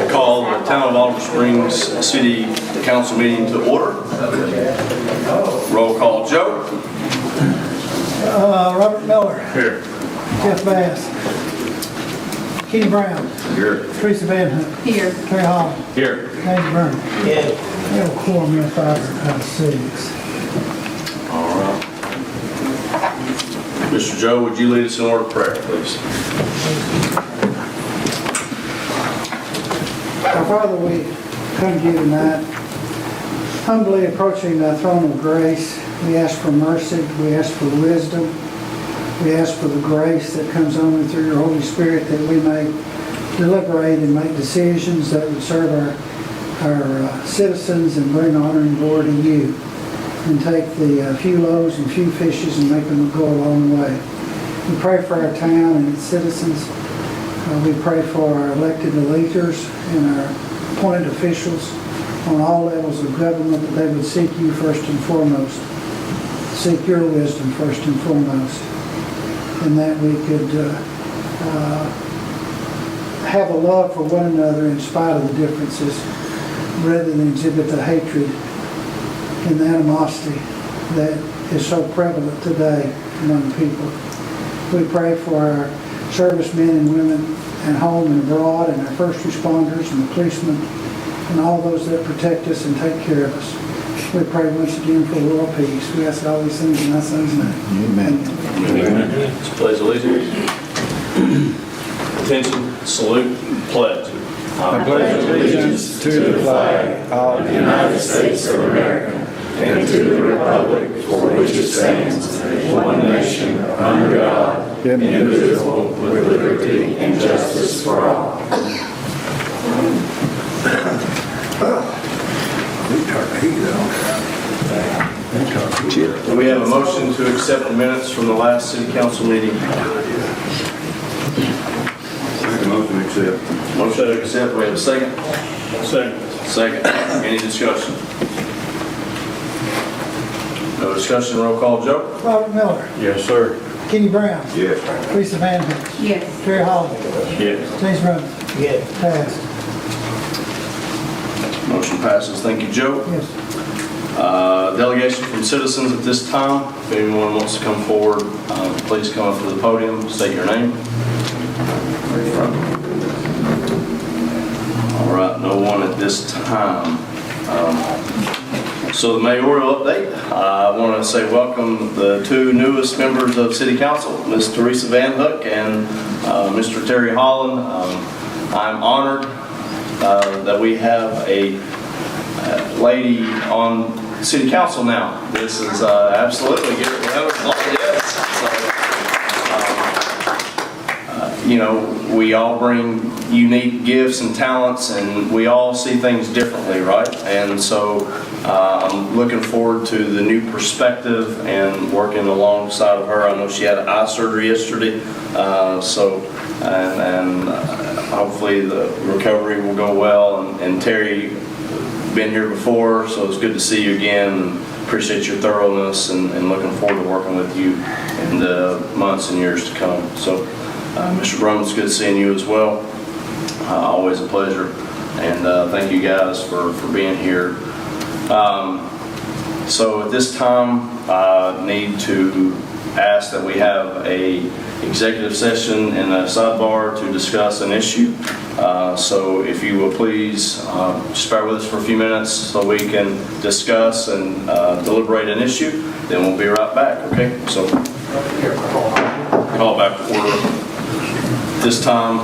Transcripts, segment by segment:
Call the Town of Oliver Springs City Council meeting to order. Roll call, Joe. Robert Miller. Here. Jeff Bass. Kenny Brown. Here. Teresa Van Hook. Here. Terry Hall. Here. James Byrne. We have a quorum of 5 out of 6. All right. Mr. Joe, would you lead us in a word of prayer, please? Our Father, we come to you tonight, humbly approaching the throne of grace. We ask for mercy. We ask for wisdom. We ask for the grace that comes only through your Holy Spirit, that we may deliberate and make decisions that would serve our citizens and bring honor and glory to you, and take the few loaves and few fishes and make them go a long way. We pray for our town and its citizens. We pray for our elected leaders and our appointed officials on all levels of government, that they would seek you first and foremost, seek your wisdom first and foremost, and that we could have a love for one another in spite of the differences, rather than exhibit the hatred and the animosity that is so prevalent today among people. We pray for our servicemen and women at home and abroad, and our first responders and the policemen and all those that protect us and take care of us. We pray once again for world peace. We ask all these things in my son's name. Amen. Amen. Let's pledge allegiance. Attention, salute, pledge. I pledge allegiance to the flag of the United States of America and to the republic for which it stands, one nation, under God, indivisible, with liberty and justice for all. Do we have a motion to accept the minutes from the last city council meeting? Motion to accept. Motion to accept, we have a second? Second. Second. Any discussion? No discussion, roll call, Joe? Robert Miller. Yes, sir. Kenny Brown. Yes. Teresa Van Hook. Yes. Terry Hall. Yes. James Byrne. Yes. Passed. Motion passes, thank you, Joe. Yes. Delegation from citizens at this time. If anyone wants to come forward, please come up to the podium, state your name. Right front. All right, no one at this time. So the mayoral update, I want to say welcome the two newest members of City Council, Ms. Teresa Van Hook and Mr. Terry Holland. I'm honored that we have a lady on City Council now. This is absolutely good. You know, we all bring unique gifts and talents, and we all see things differently, right? And so I'm looking forward to the new perspective and working alongside of her. I know she had eye surgery yesterday, and hopefully the recovery will go well. And Terry, been here before, so it's good to see you again. Appreciate your thoroughness, and looking forward to working with you in the months and years to come. So, Mr. Brumman, it's good seeing you as well. Always a pleasure, and thank you guys for being here. So at this time, I need to ask that we have a executive session and a sidebar to discuss an issue. So if you will please just bear with us for a few minutes so we can discuss and deliberate an issue, then we'll be right back, okay? So call back to order. This time,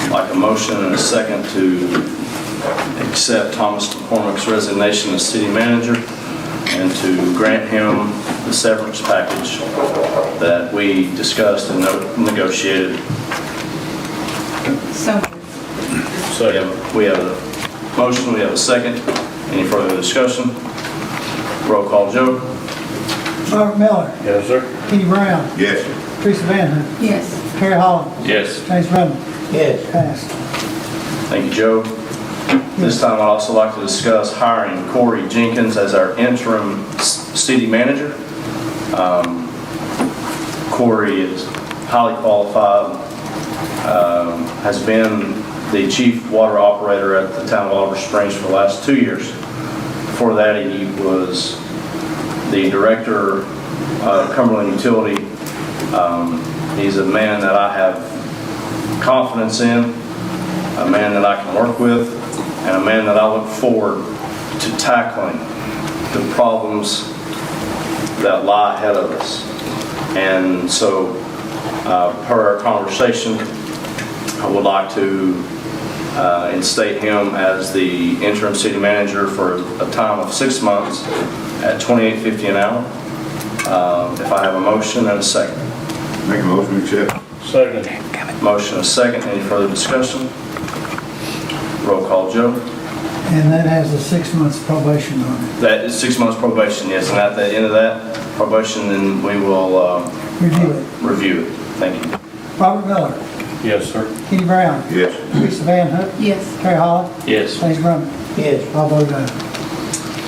like a motion and a second to accept Thomas McCormick's resignation as city manager and to grant him the severance package that we discussed and negotiated. So. We have a motion, we have a second. Any further discussion? Roll call, Joe. Robert Miller. Yes, sir. Kenny Brown. Yes. Teresa Van Hook. Yes. Terry Hall. Yes. James Byrne. Yes. Passed. Thank you, Joe. This time I'd also like to discuss hiring Corey Jenkins as our interim city manager. Corey is highly qualified, has been the chief water operator at the town of Oliver Springs for the last 2 years. Before that, he was the director of Cumberland Utility. He's a man that I have confidence in, a man that I can work with, and a man that I look forward to tackling the problems that lie ahead of us. And so, per our conversation, I would like to instate him as the interim city manager for a time of 6 months at $28.50 an hour. If I have a motion and a second. Make a motion to accept. Second. Motion and a second. Any further discussion? Roll call, Joe. And that has a 6 months probation on it. That is 6 months probation, yes, and at the end of that probation, then we will Review it. review it. Thank you. Robert Miller, Yes, sir. Kenny Brown, Yes. Teresa Van Hook, Yes. Terry Holland, Yes. James Brummett. Yes. All voted aye.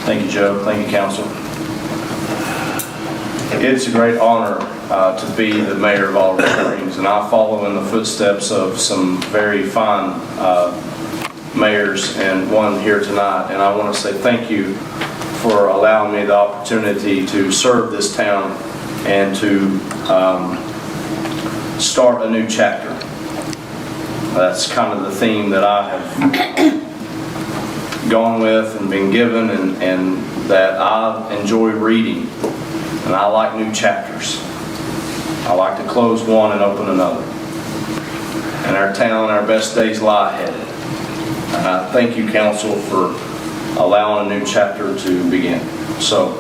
Thank you, Joe. Thank you, council. It's a great honor to be the mayor of Oliver Springs, and I follow in the footsteps of some very fine mayors and one here tonight. And I want to say thank you for allowing me the opportunity to serve this town and to start a new chapter. That's kind of the theme that I have gone with and been given, and that I enjoy reading. And I like new chapters. I like to close one and open another. And our town, our best days lie ahead. And I thank you, council, for allowing a new chapter to begin. So,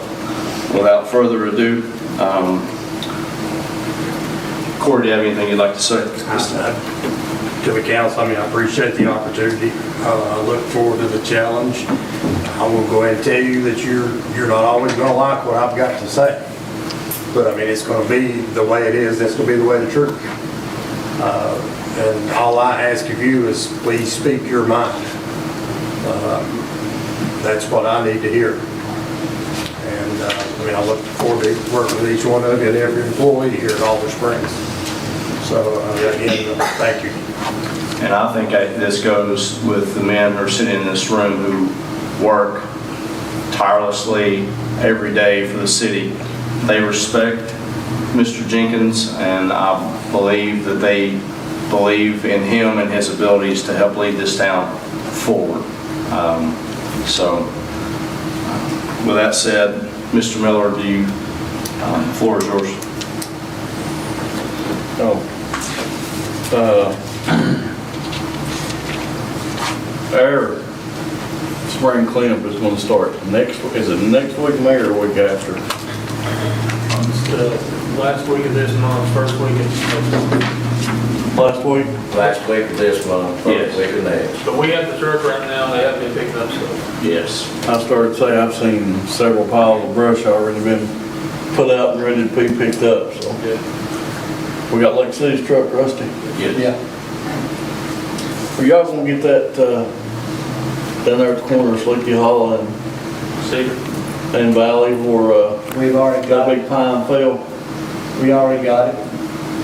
without further ado, Corey, do you have anything you'd like to say? To the council, I appreciate the opportunity. I look forward to the challenge. I will go ahead and tell you that you're not always going to like what I've got to say. But it's going to be the way it is. That's going to be the way the truth. And all I ask of you is please speak your mind. That's what I need to hear. And I look forward to working with each one of you and every employee here at Oliver Springs. So again, thank you. And I think this goes with the men who are sitting in this room who work tirelessly every day for the city. They respect Mr. Jenkins, and I believe that they believe in him and his abilities to help lead this town forward. With that said, Mr. Miller, the floor is yours. Our spring cleanup is going to start is it next week, Mayor, or week after? Last week of this month, first week of next month. Last week? Last week of this month, Yes. first week of next. But we have the truck right now, they have been picking up stuff. Yes. I started to say I've seen several piles of brush already been put out and ready to be picked up, so. We got Lake City's truck, Rusty. Yes. Are y'all gonna get that, down there at the corner of Sleepy Hollow Cedar? and Valley where, We've already that got big it. pine fell? We already got it.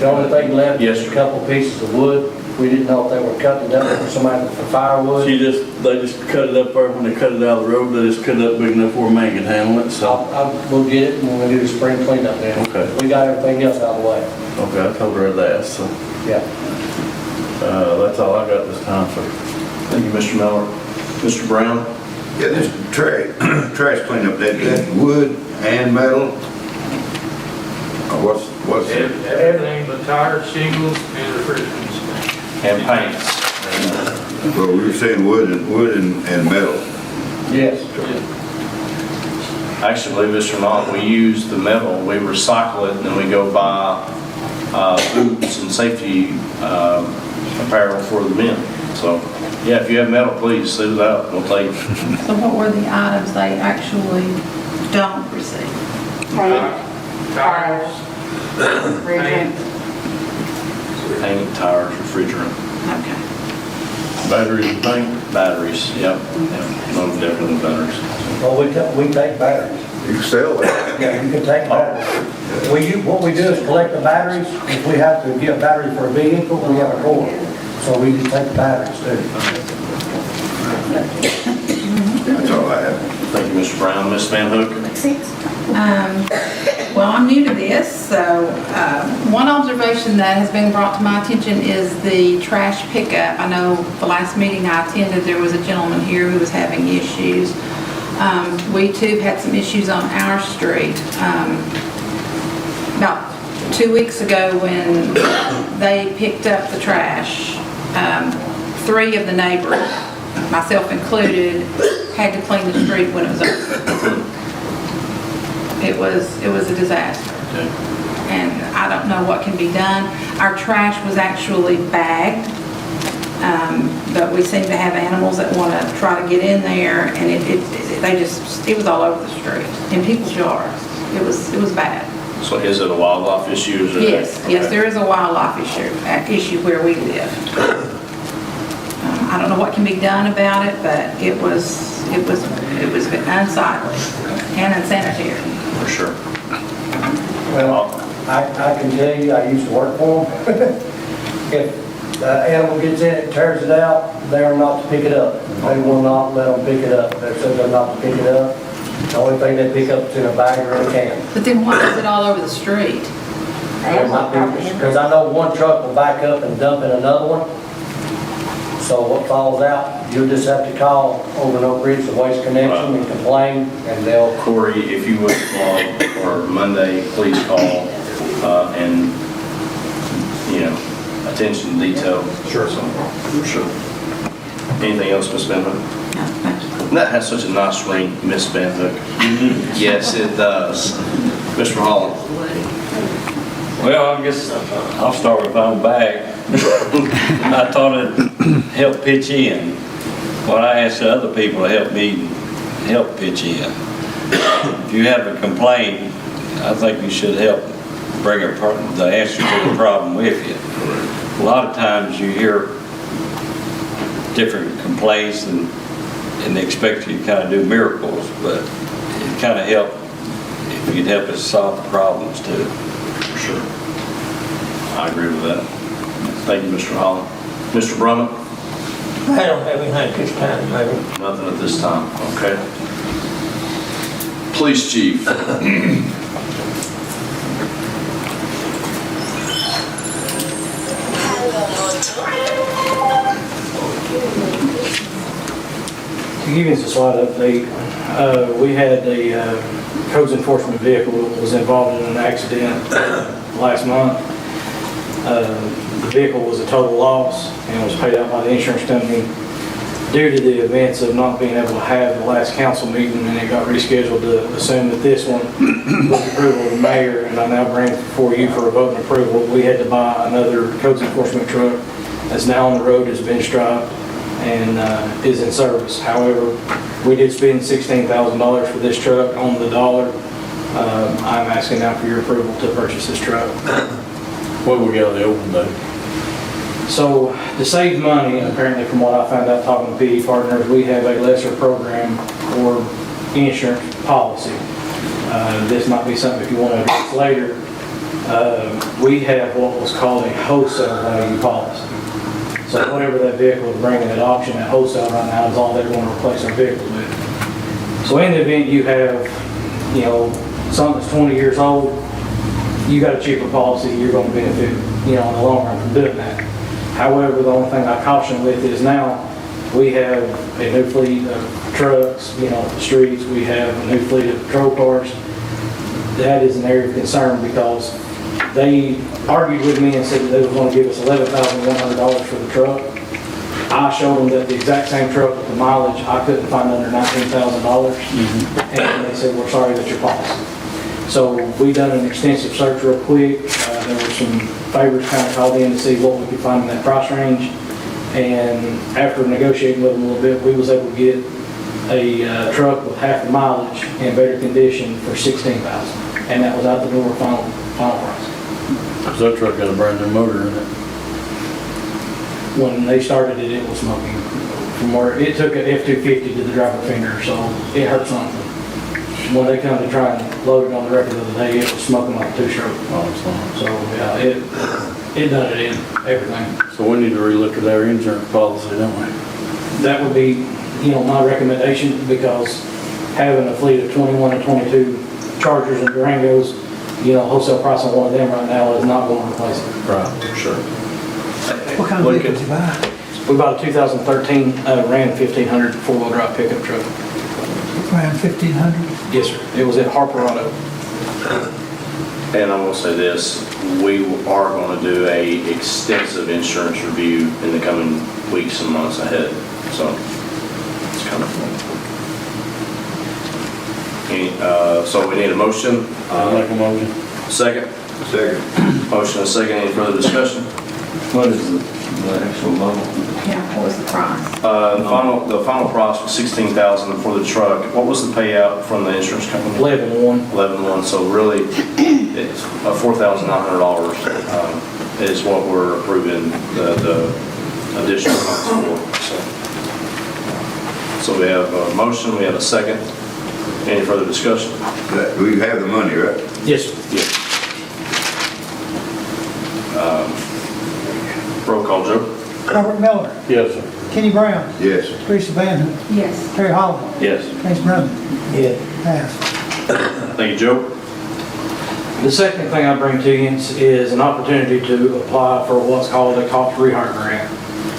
The only thing left Yes, is sir. a couple pieces of wood. We didn't know if they were cutting it up for somebody for firewood. They just cut it up there, when they cut it out of the road, they just cut it up big enough where a man can handle it, so. We'll get it when we do the spring cleanup then. Okay. We got everything else out of the way. Okay, I told her that, so, Yeah. that's all I got this time, so. Thank you, Mr. Miller. Mr. Brown? Yeah, this trash cleanup, that wood and metal? What's? Everything but tires, shingles, and refrigerants. And paints. Well, we were saying wood and metal. Yes. Actually, believe this or not, we use the metal, we recycle it, and then we go buy boots and safety apparel for the men. So, yeah, if you have metal, please send it out, we'll take it. So what were the items they actually don't receive? Tires. Refrigerant. Paint, tires, refrigerant, Okay. Batteries and paint? batteries, yep. Most definitely batteries. Well, we take batteries. You can sell that. Yeah, you can take batteries. What we do is collect the batteries. If we have to get a battery for a vehicle, we have a cord. So we just take the batteries too. That's all I have. Thank you, Mr. Brown. Ms. Van Hook? Well, I'm new to this, so one observation that has been brought to my attention is the trash pickup. I know the last meeting I attended, there was a gentleman here who was having issues. We too had some issues on our street. About 2 weeks ago when they picked up the trash, 3 of the neighbors, myself included, had to clean the street when it was over. It was a disaster. Okay. And I don't know what can be done. Our trash was actually bagged, but we seem to have animals that want to try to get in there, and it was all over the street, in people's yards. It was bad. So is it a wildlife issue? Is it- Yes, Okay. there is a wildlife issue where we live. I don't know what can be done about it, but it was unsightly and unsanitary. For sure. Well, I can tell you, I used to work for them. If the animal gets in it, tears it out, they are not to pick it up. They will not let them pick it up. They said they're not to pick it up. The only thing they pick up is in a bag or in a can. But then why is it all over the street? Because I know one truck will back up and dump in another one. So what falls out, you'll just have to call over and over to Waste Connection and complain, and they'll. Corey, if you would call, or Monday, please call, and, attention to detail. Sure. Sure. Anything else, Ms. Van Hook? No, thank you. That has such a nice ring, Miss Van Hook. Yes, it does. Mr. Holland? Well, I guess I'll start with my bag. I thought it'd help pitch in. Well, I asked the other people to help pitch in. If you have a complaint, I think you should help bring the answer to the problem with you. A lot of times you hear different complaints and they expect you to kind of do miracles, but it kind of help if you'd help us solve the problems too. For sure. I agree with that. Thank you, Mr. Holland. Mr. Brummett? I don't have anything at this time, maybe. Nothing at this time, okay. Police Chief? To give you a slight update, we had a codes enforcement vehicle that was involved in an accident last month. The vehicle was a total loss and was paid out by the insurance company due to the events of not being able to have the last council meeting, and it got rescheduled to assume that this one, with approval of the mayor, and I now bring before you for a vote and approval, we had to buy another codes enforcement truck that's now on the road, has been striped, and is in service. However, we did spend $16,000 for this truck on the dollar. I'm asking now for your approval to purchase this truck. What we got on the open day? So to save money, apparently from what I found out talking to PD Partners, we have a lesser program or insurance policy. This might be something if you want to address later. We have what was called a wholesale value policy. So whatever that vehicle is bringing at auction at wholesale right now is all they're going to replace our vehicle with. So in the event you have, something that's 20 years old, you got a cheaper policy, you're going to benefit, in the long run from doing that. However, the only thing I caution with is now we have a new fleet of trucks, the streets, we have a new fleet of patrol cars. That is an area of concern because they argued with me and said that they were going to give us $11,100 for the truck. I showed them that the exact same truck with the mileage I couldn't find under $19,000, and they said, we're sorry, that's your policy. So we done an extensive search real quick. There were some favors kind of called in to see what we could find in that price range. And after negotiating with them a little bit, we was able to get a truck with half the mileage in better condition for $16,000. And that was out the door final price. Cause that truck got a brand new motor in it. When they started it, it was smoking. From where it took an F-250 to the driver finger, so it hurt something. when they come to try and load it on the record the other day, it was smoking like a two-stroke. Oh, So, yeah, it done it in everything. so we need to relook at our insurance policy, don't we? That would be, my recommendation, because having a fleet of 21 and 22 Chargers and Durangos, wholesale price on one of them right now is not going to replace it. Right. Sure. What kind of vehicle did you buy? We bought a 2013 Ram 1500 four-wheel drive pickup truck. Around 1,500? Yes, sir. It was at Harper Auto. And I'm gonna say this, we are gonna do a extensive insurance review in the coming weeks and months ahead, so it's kind of fun. So we need a motion. I'll make a motion. Second? Second. Motion and second, any further discussion? What is the actual model? Yeah, what was the price? The final price was $16,000 for the truck. What was the payout from the insurance company? 11-1. 11,1, so really, it's $4,900 is what we're approving the additional funds for. So we have a motion, we have a second. Any further discussion? We have the money, right? Yes, sir. Yes. Roll call, Joe? Robert Miller, Yes, sir. Kenny Brown, Yes. Teresa Van Hook, Yes. Terry Holland, Yes. James Brumman, Yeah. pass. Thank you, Joe. The second thing I bring to you is an opportunity to apply for what's called a cost rehire grant.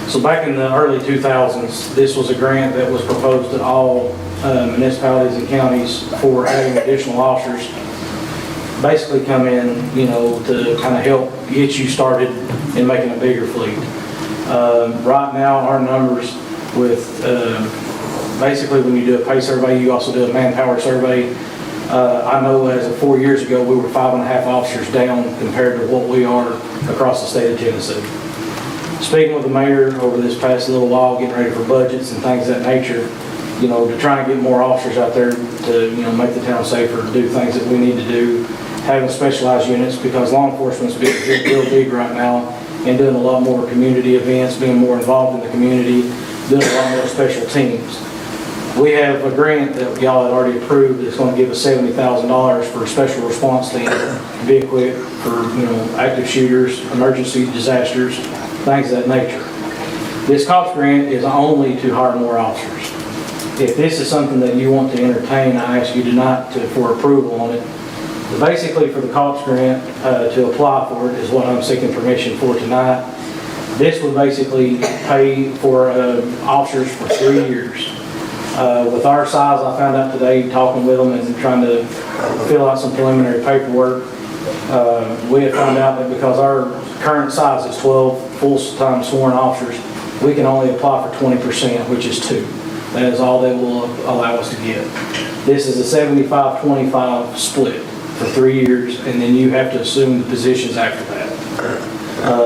So back in the early 2000s, this was a grant that was proposed to all municipalities and counties for adding additional officers. Basically come in, to kind of help get you started in making a bigger fleet. Right now, our numbers with, basically when you do a pay survey, you also do a manpower survey. I know as of 4 years ago, we were 5.5 officers down compared to what we are across the state of Tennessee. Speaking with the mayor over this past little while, getting ready for budgets and things of that nature, to try and get more officers out there to, make the town safer, do things that we need to do, having specialized units, because law enforcement's real big right now, and doing a lot more community events, being more involved in the community, doing a lot more special teams. We have a grant that y'all had already approved that's going to give us $70,000 for a special response team to be equipped for, active shooters, emergency disasters, things of that nature. This COPS grant is only to hire more officers. If this is something that you want to entertain, I ask you for approval on it. Basically, for the COPS grant, to apply for it is what I'm seeking permission for tonight. This would basically pay for officers for 3 years. With our size, I found out today, talking with them and trying to fill out some preliminary paperwork, we have found out that because our current size is 12 full-time sworn officers, we can only apply for 20%, which is 2. That is all they will allow us to get. This is a 75-25 split for 3 years, and then you have to assume the positions after that.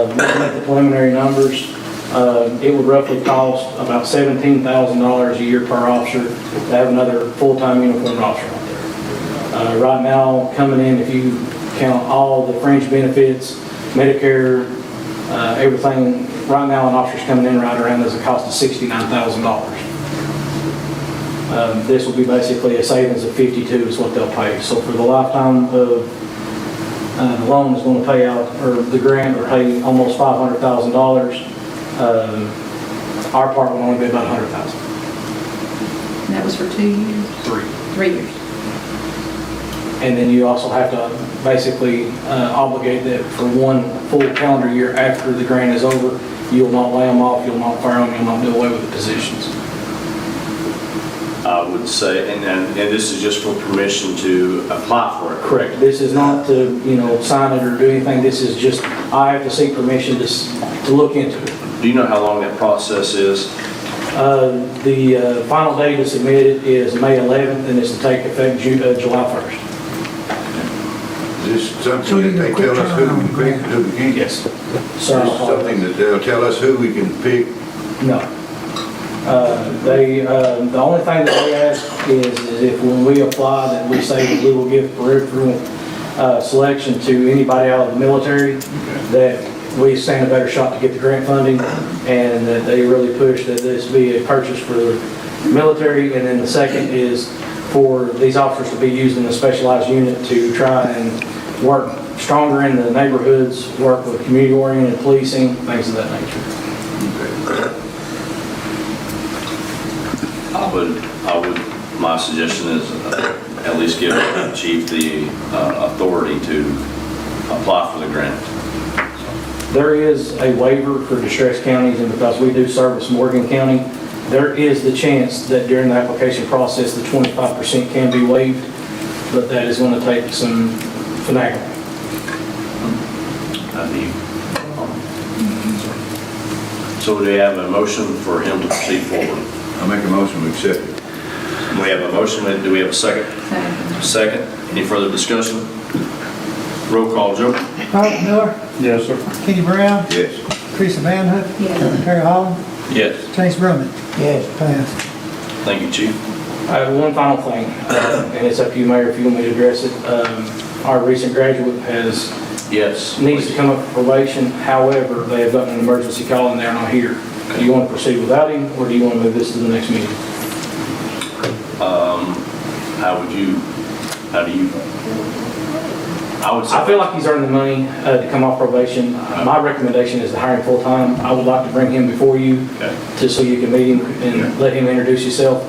Looking at the preliminary numbers, it would roughly cost about $17,000 a year per officer to have another full-time uniformed officer out there. Right now, coming in, if you count all the fringe benefits, Medicare, everything, right now an officer's coming in right around as a cost of $69,000. This will be basically a savings of $52 is what they'll pay. So for the lifetime of the loan is going to pay out, or the grant will pay almost $500,000. Our part will only be about $100,000. And that was for 2 years? 3. 3 years. And then you also have to basically obligate that for 1 full calendar year after the grant is over, you'll not lay them off, you'll not fire them, you'll not do away with the positions. I would say, and this is just for permission to apply for it. Correct. This is not to, sign it or do anything. This is just, I have to seek permission to look into it. Do you know how long that process is? The final date to submit it is May 11th, and it's to take effect July 1st. Is this something that they tell us who we can pick, who we can't? Yes. Is this something that they'll tell us who we can pick? No. The only thing that they ask is if when we apply that we say that we will give peripheral selection to anybody out of the military, that we stand a better shot to get the grant funding, and that they really push that this be a purchase for the military. And then the second is for these officers to be used in a specialized unit to try and work stronger in the neighborhoods, work with community-oriented policing, things of that nature. My suggestion is at least give the chief the authority to apply for the grant. There is a waiver for distressed counties, and because we do service Morgan County, there is the chance that during the application process, the 25% can be waived, but that is going to take some finagling. So do we have a motion for him to proceed forward? I make a motion, we accept it. We have a motion, do we have a second? Second. Any further discussion? Roll call, Joe? Robert Miller, Yes, sir. Kenny Brown, Yes. Teresa Van Hook, Yes. Terry Holland, Yes. James Brummett. Yes. Passed. Thank you, Chief. I have one final thing, and it's up to you, Mayor, if you want me to address it. Our recent graduate Yes. needs to come up for probation. However, they have gotten an emergency call and they're not here. Do you want to proceed without him, or do you want to move this to the next meeting? How do you, I would say. I feel like he's earned the money to come off probation. My recommendation is to hire him full-time. I would like to bring him before you, Okay. just so you can meet him and let him introduce himself.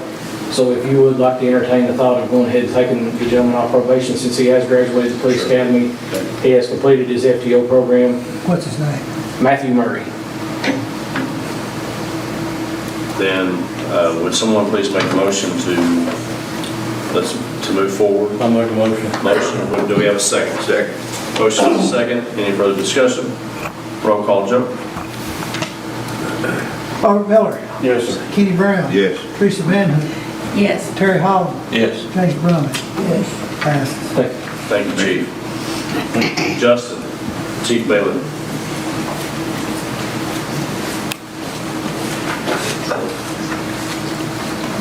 So if you would like to entertain the thought of going ahead and taking the gentleman off probation, since he has graduated the police academy, he has completed his FTO program. What's his name? Matthew Murray. Then, would someone please make a motion to move forward? I make a motion. Motion, do we have a second? Second. Motion is second. Any further discussion? Roll call, Joe? Robert Miller, Yes, sir. Kenny Brown. Yes. Teresa Van Hook, Yes. Terry Holland, Yes. James Brummett. Yes. Passed. Thank you, Chief. Justin, Chief Bailey.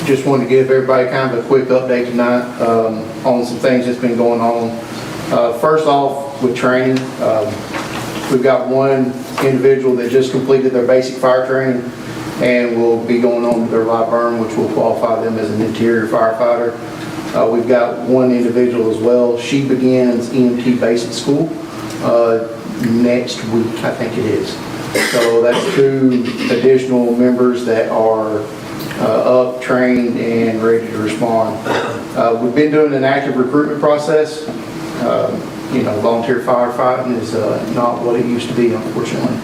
Just wanted to give everybody kind of a quick update tonight on some things that's been going on. First off, with training, we've got one individual that just completed their basic fire training and will be going on to their live burn, which will qualify them as an interior firefighter. We've got one individual as well. She begins EMT basic school next week, I think it is. So that's 2 additional members that are up, trained, and ready to respond. We've been doing an active recruitment process. Volunteer firefighting is not what it used to be, unfortunately.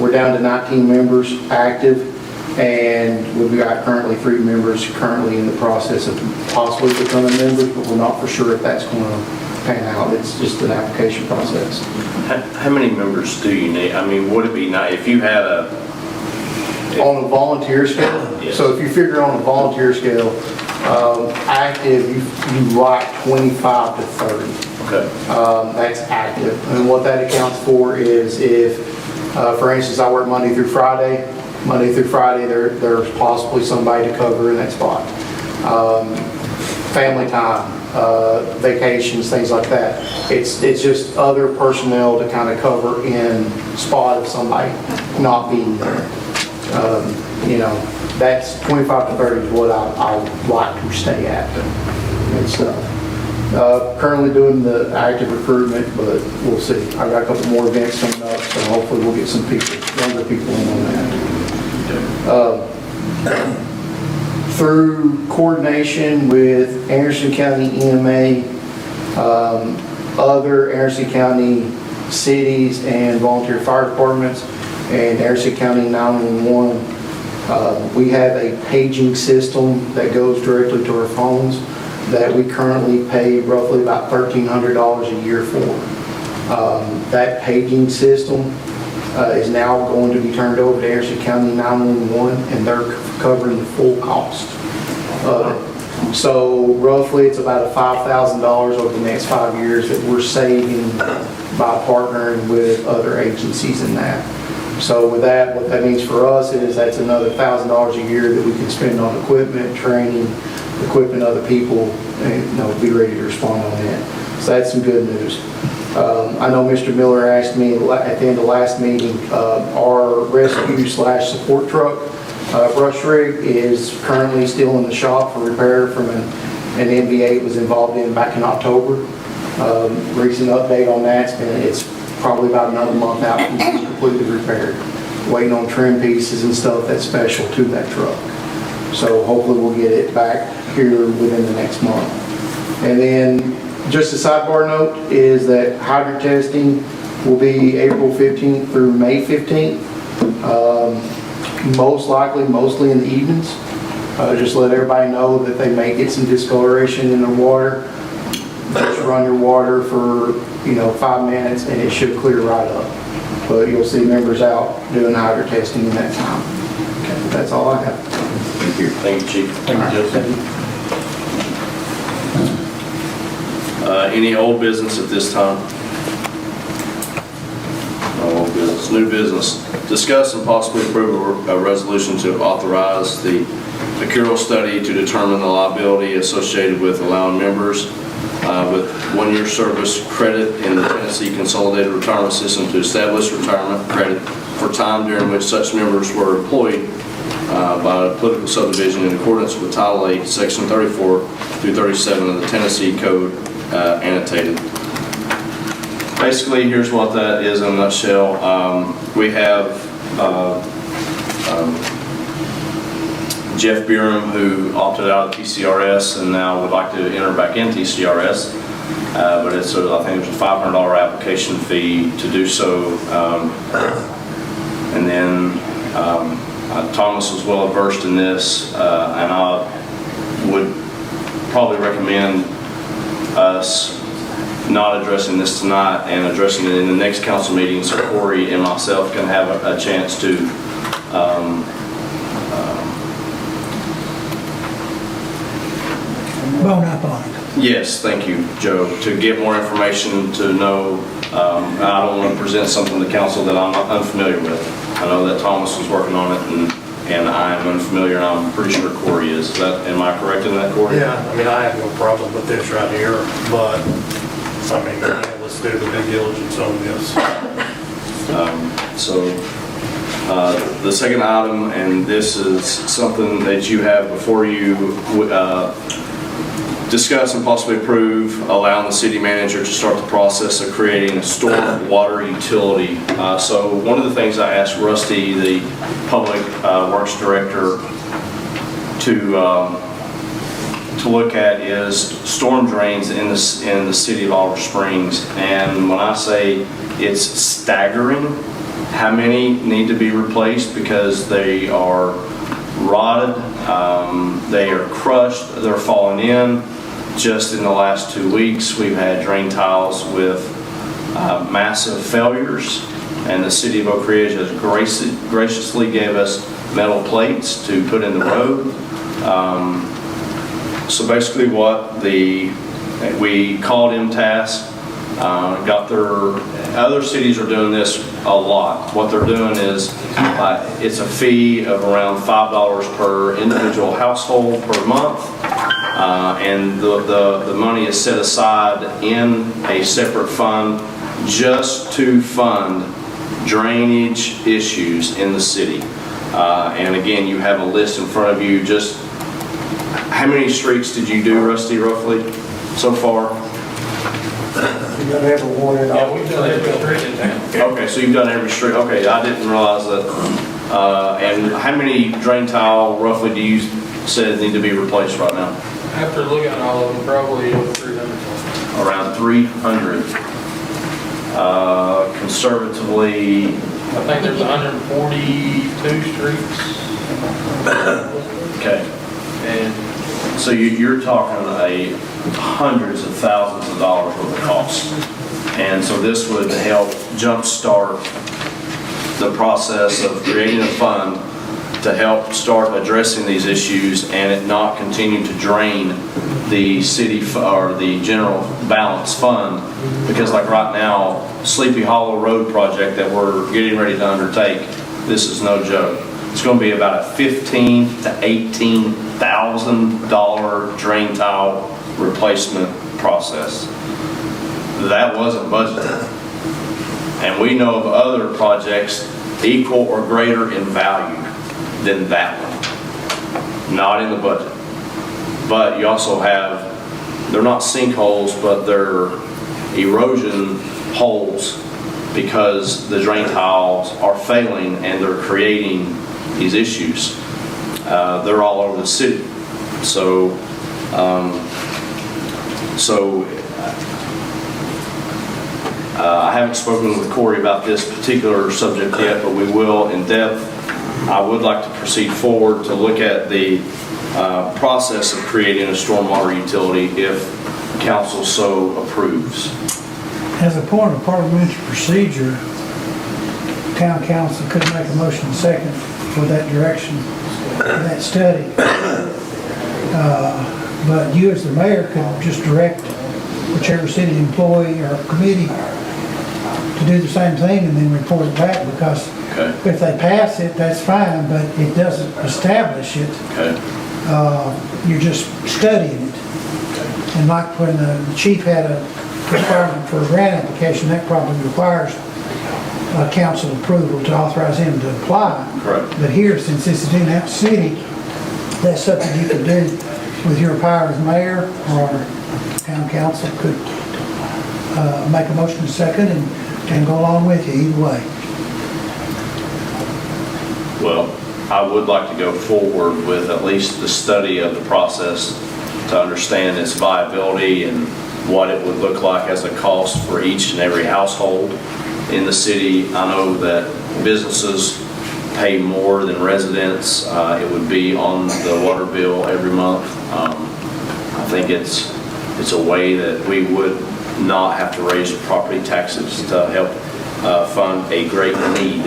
We're down to 19 members active, and we've got currently 3 members currently in the process of possibly becoming members, but we're not for sure if that's going to pan out. It's just an application process. How many members do you need? I mean, would it be nice if you had On a volunteer scale, Yes. so if you figure on a volunteer scale, active, you like 25 to 30. okay. That's active. And what that accounts for is if, for instance, I work Monday through Friday, there's possibly somebody to cover in that spot. Family time, vacations, things like that. It's just other personnel to kind of cover in spot of somebody not being there. That's 25 to 30 is what I like to stay at and stuff. Currently doing the active recruitment, but we'll see. I got a couple more events coming up, so hopefully we'll get some people, younger people in on that. Through coordination with Anderson County EMA, other Anderson County cities and volunteer fire departments, and Anderson County 911, we have a paging system that goes directly to our phones that we currently pay roughly about $1,300 a year for. That paging system is now going to be turned over to Anderson County 911, and they're covering the full cost of it. So roughly it's about $5,000 over the next 5 years that we're saving by partnering with other agencies in that. So with that, what that means for us is that's another $1,000 a year that we can spend on equipment, training, equipping other people, and be ready to respond on that. So that's some good news. I know Mr. Miller asked me at the end of last meeting, our rescue/support truck Brush rig is currently still in the shop for repair from an NBA it was involved in back in October. Recent update on that, it's probably about another month out from being completely repaired. Waiting on trim pieces and stuff that's special to that truck. So hopefully we'll get it back here within the next month. And then just a sidebar note is that hydrant testing will be April 15th through May 15th. Most likely, mostly in the evenings. Just let everybody know that they may get some discoloration in their water. Just run your water for 5 minutes and it should clear right up. But you'll see members out doing hydrant testing in that time. Okay, that's all I have. Thank you. Thank you, Chief. Thank you, Justin. Any old business at this time? No old business. New business. Discuss and possibly approve a resolution to authorize the Accuro study to determine the liability associated with allowing members with 1-year service credit in the Tennessee Consolidated Retirement System to establish retirement credit for time during which such members were employed by a political subdivision in accordance with Title 8, Section 34 through 37 of the Tennessee Code annotated. Basically, here's what that is in a nutshell. We have Jeff Buren, who opted out of TCRS and now would like to enter back in TCRS, but I think it's a $500 application fee to do so. And then Thomas was well versed in this, and I would probably recommend us not addressing this tonight and addressing it in the next council meeting so Corey and myself can have a chance to Bone up on it. yes, thank you, Joe, to get more information to know. I don't want to present something to council that I'm unfamiliar with. I know that Thomas was working on it and I'm unfamiliar, and I'm pretty sure Corey is. Am I correct in that, Corey? Yeah, I mean, I have no problem with this right here, but, I mean, yeah, let's do the due diligence on this. The second item, and this is something that you have before you, discuss and possibly approve allowing the city manager to start the process of creating a storm water utility. So one of the things I asked Rusty, the Public Works Director, to look at is storm drains in the city of Oliver Springs. And when I say it's staggering how many need to be replaced because they are rotted, they are crushed, they're falling in. Just in the last 2 weeks, we've had drain tiles with massive failures, and the city of Oak Ridge has graciously gave us metal plates to put in the road. So basically we called MTAS, other cities are doing this a lot. What they're doing is it's a fee of around $5 per individual household per month. And the money is set aside in a separate fund just to fund drainage issues in the city. And again, you have a list in front of you. Just how many streets did you do, Rusty, roughly, so far? You gotta have a warning. Yeah, we've done every street in town. Okay, so you've done every street. Okay, I didn't realize that. And how many drain tile roughly do you say need to be replaced right now? After looking at all of them, probably over 300. Around 300. Conservatively, I think there's 142 streets. okay. And So you're talking hundreds of thousands of dollars worth of costs. And so this would help jumpstart the process of creating a fund to help start addressing these issues and it not continue to drain the city or the general balance fund. Because like right now, Sleepy Hollow Road project that we're getting ready to undertake, this is no joke. It's going to be about a $15,000 to $18,000 drain tile replacement process. That wasn't budgeted. And we know of other projects equal or greater in value. than that one. Not in the budget. But you also have, they're not sinkholes, but they're erosion holes because the drain tiles are failing and they're creating these issues. They're all over the city. So, I haven't spoken with Corey about this particular subject yet, but we will in depth. I would like to proceed forward to look at the process of creating a stormwater utility if council so approves. As a point of parliamentary procedure, town council could make a motion second for that direction, that study. But you as the mayor could just direct whichever city employee or committee to do the same thing and then report it back, because Okay. if they pass it, that's fine, but it doesn't establish it. Okay. You're just studying it. And like when the chief had a requirement for a grant application, that probably requires council approval to authorize him to apply. Correct. But here, since this is in that city, that's something you could do with your power as mayor, or town council could make a motion second and go along with you either way. Well, I would like to go forward with at least the study of the process to understand its viability and what it would look like as a cost for each and every household in the city. I know that businesses pay more than residents. It would be on the water bill every month. I think it's a way that we would not have to raise property taxes to help fund a great need.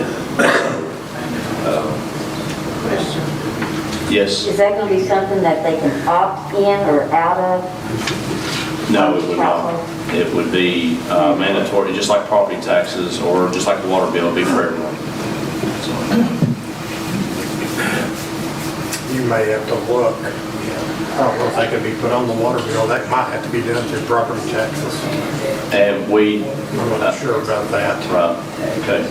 Yes? Is that going to be something that they can opt in or out of? No, it would not. It would be mandatory, just like property taxes or just like the water bill, it'd be for everyone. You may have to look. I don't know if they can be put on the water bill. That might have to be done through property taxes. And we... I'm not sure about that. Right, okay.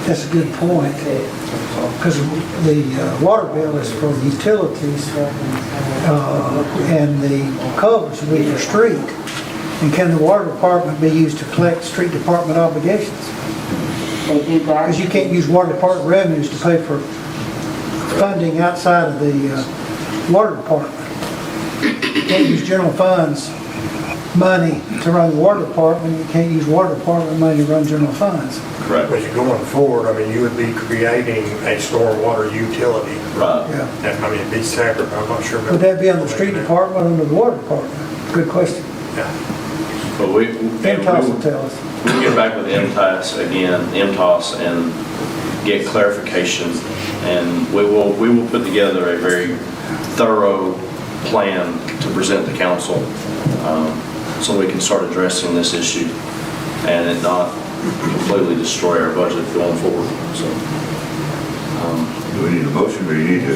That's a good point, because the water bill is for utilities, and the covers will be for street. And can the water department be used to collect street department obligations? They do that. Because you can't use water department revenues to pay for funding outside of the water department. You can't use general funds money to run the water department, you can't use water department money to run general funds. Correct. But you're going forward, I mean, you would be creating a stormwater utility. Right. Yeah. That, I mean, it'd be separate, I'm not sure. about- Would that be on the street department or under the water department? Good question. Yeah. But we MTOS will tell us. we'll get back with MTOS and get clarification. And we will put together a very thorough plan to present to council, so we can start addressing this issue and it not completely destroy our budget going forward. So, Do we need a motion or you need to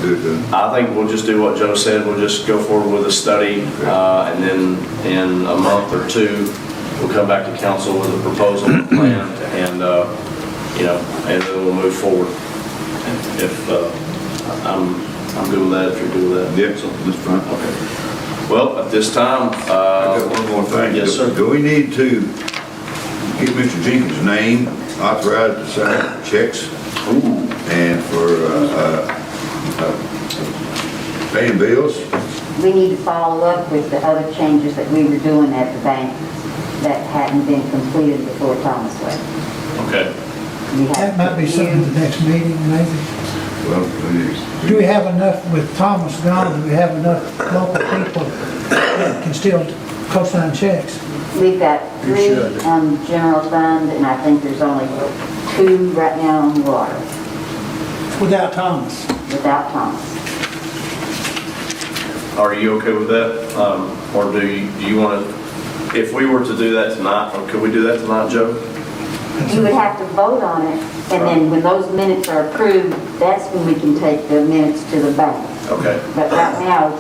do it? I think we'll just do what Joe said. We'll just go forward with a study, and then in a month or two, we'll come back to council with a proposal plan, and and then we'll move forward. If I'm good with that, if you're good with that. Yep, that's fine. Okay. Well, at this time, I got one more thing. Yes, sir. Do we need to get Mr. Jenkins' name authorized to sign checks and for paying bills? We need to follow up with the other changes that we were doing at the bank that hadn't been completed before Thomas left. Okay. We have That might be to something review. the next meeting, maybe. Well, Do we have enough, with Thomas gone, do we have enough local people that can still co-sign checks? We've got 3 on general fund, and I think there's only 2 right now on water, Without Thomas? without Thomas. Are you okay with that? Or do you want to, if we were to do that tonight, or could we do that tonight, Joe? You would have to vote on it, and then when those minutes are approved, that's when we can take the minutes to the bank. Okay. But right now,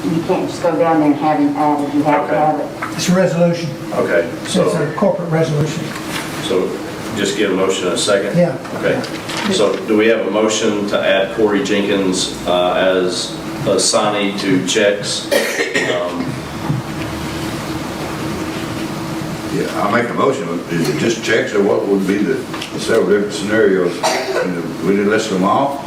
you can't just go down there and have it added, you have to Okay. have it. It's a resolution. Okay, It's so a corporate resolution. just get a motion in a second? Yeah. Okay. So do we have a motion to add Corey Jenkins as a signee to checks? Yeah, I'll make a motion. Is it just checks or what would be the several different scenarios? We didn't list them all?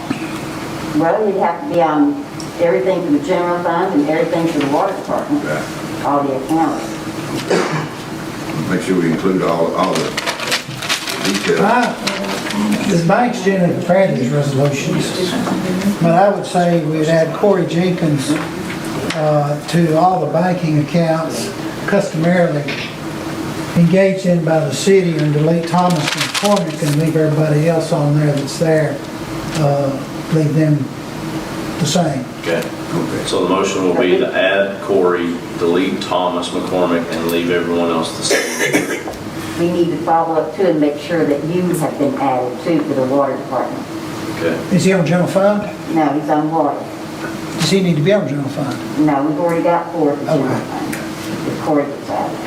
Well, you'd have to be on everything for the general fund and everything for the water department, Right. all the accounts. Make sure we include all the details. The banks generally prepare these resolutions, but I would say we'd add Corey Jenkins to all the banking accounts customarily engaged in by the city, and delete Thomas and McCormick and leave everybody else on there that's there, leave them the same. Okay. So the motion will be to add Corey, delete Thomas McCormick, and leave everyone else the same. We need to follow up too and make sure that you have been added too for the water department. Okay. Is he on general fund? No, he's on water. Does he need to be on general fund? No, we've already got 4 for general Okay. fund. If Corey gets added.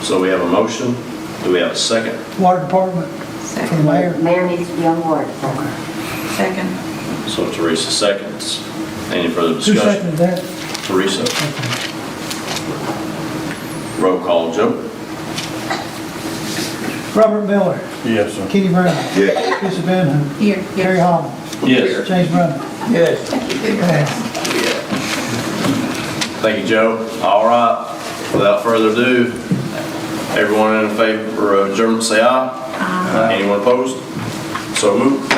So we have a motion. Do we have a second? Water department? For the Second. mayor? Mayor needs to be on water department. Second. So Teresa seconds. Any further Who discussion? seconded that? Teresa. Roll call, Joe? Robert Miller, Yes, sir. Kenny Brown, Yeah. Chrissy Van Hoen, Here. Terry Holland, Yes. James Brown. Yes. Yes. Thank you, Joe. All right. Without further ado, everyone in favor of adjournment, say aye. Aye. Anyone opposed? So moved.